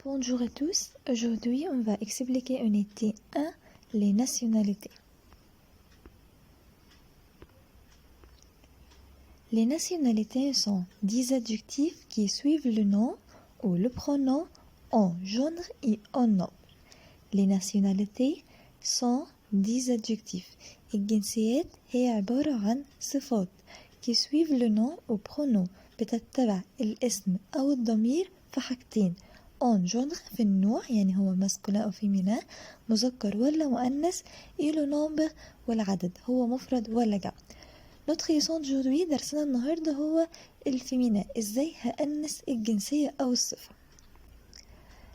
Bonjour à tous, aujourd'hui on va expliquer unité 1, les nationalités. Les nationalités sont 10 adjectifs qui suivent le nom ou le pronom en genre et en nombre. Les nationalités sont 10 adjectifs. الجنسيات هي عبارة عن صفات qui suivent le nom ou pronom بتتبع الاسم أو الضمير في حاجتين en genre في النوع يعني هو masculin أو féminin مذكر ولا مؤنث et le nombre والعدد هو مفرد ولا جمع. Notre leçon d'aujourd'hui درسنا النهاردة هو الفيمينا ازاي هأنس الجنسية أو الصفة.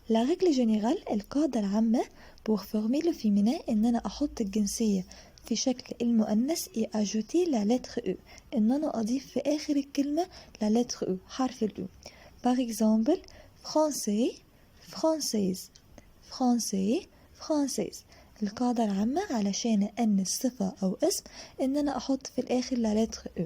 La règle générale القاعدة العامة pour former le féminin إن أنا أحط الجنسية في شكل المؤنث et ajouter la lettre E إن أنا أضيف في آخر الكلمة la lettre E حرف ال E. Par exemple français française français française. القاعدة العامة علشان أنس صفة أو اسم إن أنا أحط في الآخر la lettre E.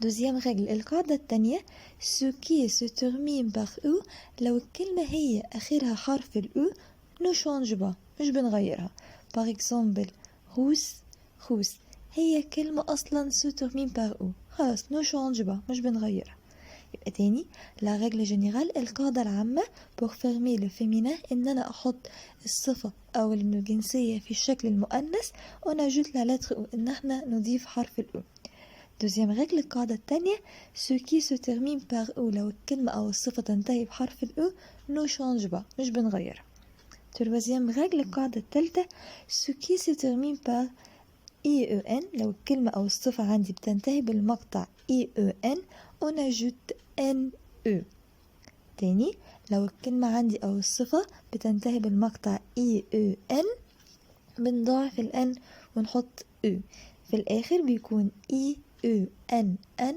Deuxième règle القاعدة التانية ce qui se termine par E لو الكلمة هي آخرها حرف ال E ne change pas مش بنغيرها. Par exemple rousse rousse هي كلمة أصلا se termine par E خلاص ne change pas مش بنغيرها. يبقى تاني la règle générale القاعدة العامة pour former le féminin إن أنا أحط الصفة أو الجنسية في الشكل المؤنث on ajoute la lettre E إن احنا نضيف حرف ال E. Deuxième règle القاعدة التانية ce qui se termine par E لو الكلمة أو الصفة تنتهي بحرف ال E ne change pas مش بنغيرها. Troisième règle القاعدة التالتة ce qui se termine par IEN لو الكلمة أو الصفة عندي بتنتهي بالمقطع IEN on ajoute NE. تاني لو الكلمة عندي أو الصفة بتنتهي بالمقطع IEN بنضاعف ال N ونحط E في الآخر بيكون IENNE.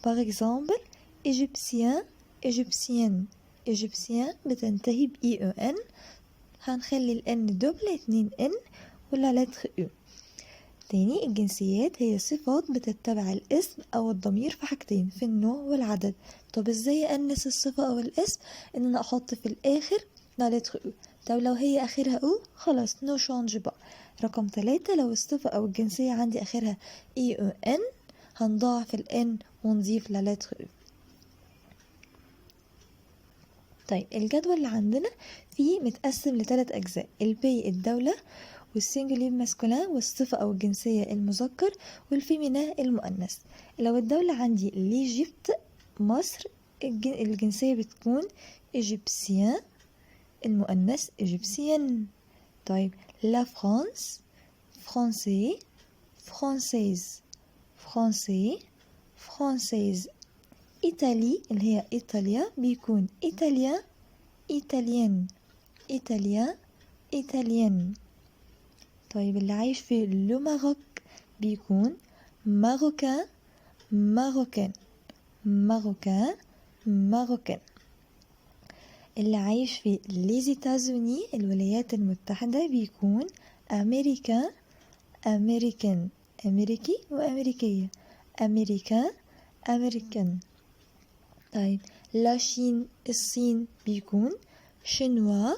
Par exemple égyptien égyptienne égyptien بتنتهي ب IEN هنخلي ال N دبل 2 N ولا lettre E. تاني الجنسيات هي صفات بتتبع الاسم أو الضمير في حاجتين في النوع والعدد. طب ازاي أنس الصفة أو الاسم إن أنا أحط في الآخر لا lettre E. طب لو هي آخرها O خلاص no change pas. رقم 3 لو الصفة أو الجنسية عندي آخرها EN هنضاعف ال N ونضيف لا lettre E. طيب الجدول اللي عندنا فيه متقسم لثلاث أجزاء البي الدولة والسنجولير ماسكولين والصفة أو الجنسية المذكر والفيمينا المؤنث. لو الدولة عندي ليجيبت مصر الجنسية بتكون إيجيبسيان المؤنث إيجيبسيان. طيب لا فرانس فرانسي فرانسيز فرانسي فرانسيز. إيطالي اللي هي إيطاليا بيكون إيطاليا إيطاليان إيطاليا إيطاليان. طيب اللي عايش في لو ماروك بيكون ماروكان ماروكان ماروكان ماروكان. اللي عايش في ليزيتازوني الولايات المتحدة بيكون أمريكان أمريكان أمريكي وأمريكية أمريكان أمريكان. طيب لا شين الصين بيكون شنوا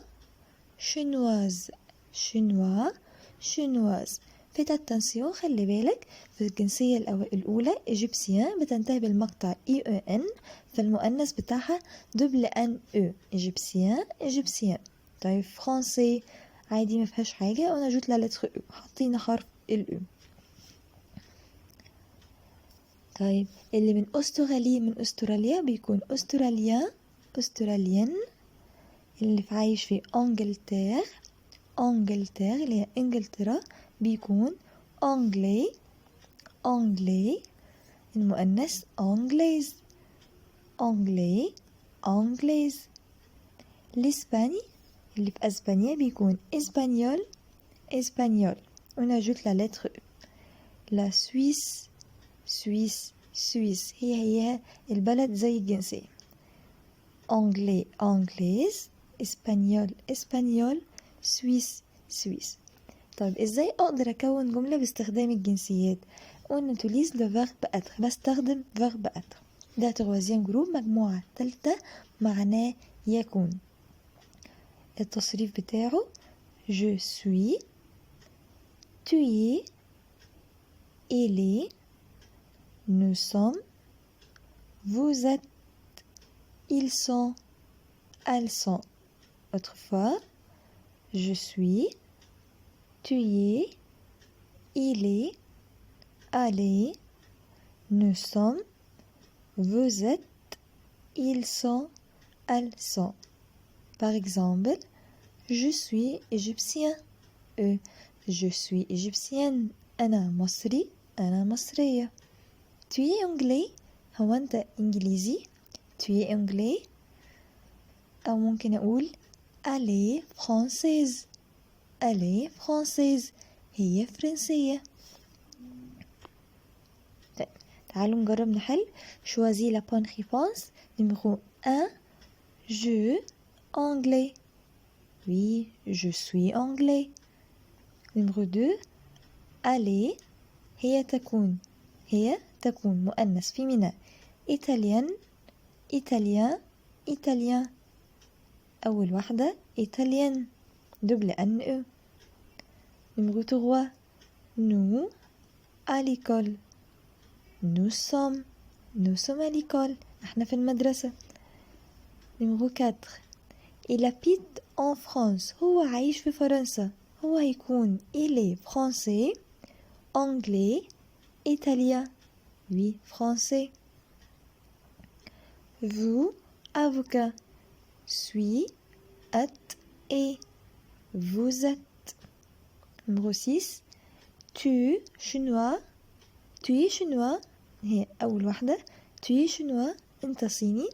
شنواز شنوا شنواز. فيت اتنسيون خلي بالك في الجنسية الأولى إيجيبسيان بتنتهي بالمقطع IEN في المؤنث بتاعها دبل NE إيجيبسيان إيجيبسيان. طيب فرنسي عادي ما فيهاش حاجة وانا جوت لا lettre E حطينا حرف ال E. طيب اللي من أستراليا بيكون أستراليان أستراليان. اللي عايش في انجلترا اللي هي انجلترا بيكون انجلي انجلي المؤنث انجليز انجلي انجليز. الاسباني اللي في اسبانيا بيكون اسبانيول اسبانيول ونجوت لا lettre E. لا سويس سويس سويس هي البلد زي الجنسية انجلي انجليز اسبانيول اسبانيول سويس سويس. طيب ازاي اقدر اكون جملة باستخدام الجنسيات؟ on utilise le verbe être بستخدم verbe être. ده troisième group مجموعة تالتة معناه يكون. التصريف بتاعه je suis, tu es, il est, nous sommes, vous êtes, ils sont, elles sont. Autrefois, je suis, tu es, il est, elle est, nous sommes, vous êtes, ils sont, elles sont. Par exemple, je suis égyptien. Je suis égyptienne. أنا مصري. أنا مصرية. Tu es anglais. هو أنت إنجليزي. Tu es anglais. أو ممكن أقول elle est française. Elle est française. هي فرنسية. طيب. تعالوا نجرب نحل. Choisis la bonne réponse. Numéro 1. Je anglais. Oui, je suis anglais. Numéro 2. aller هي تكون مؤنث féminin. italien italien italien. أول واحدة italien double N-E. Numéro 3. nous à l'école. nous sommes à l'école. احنا في المدرسة. Numéro 4. il habite en France. هو عايش في فرنسا. هو هيكون il est français, anglais, italien. Oui, français. vous avocat. suis, êtes et vous êtes. Numéro 6. tu chinois. tu es chinois. هي أول واحدة. tu es chinois. أنت صيني.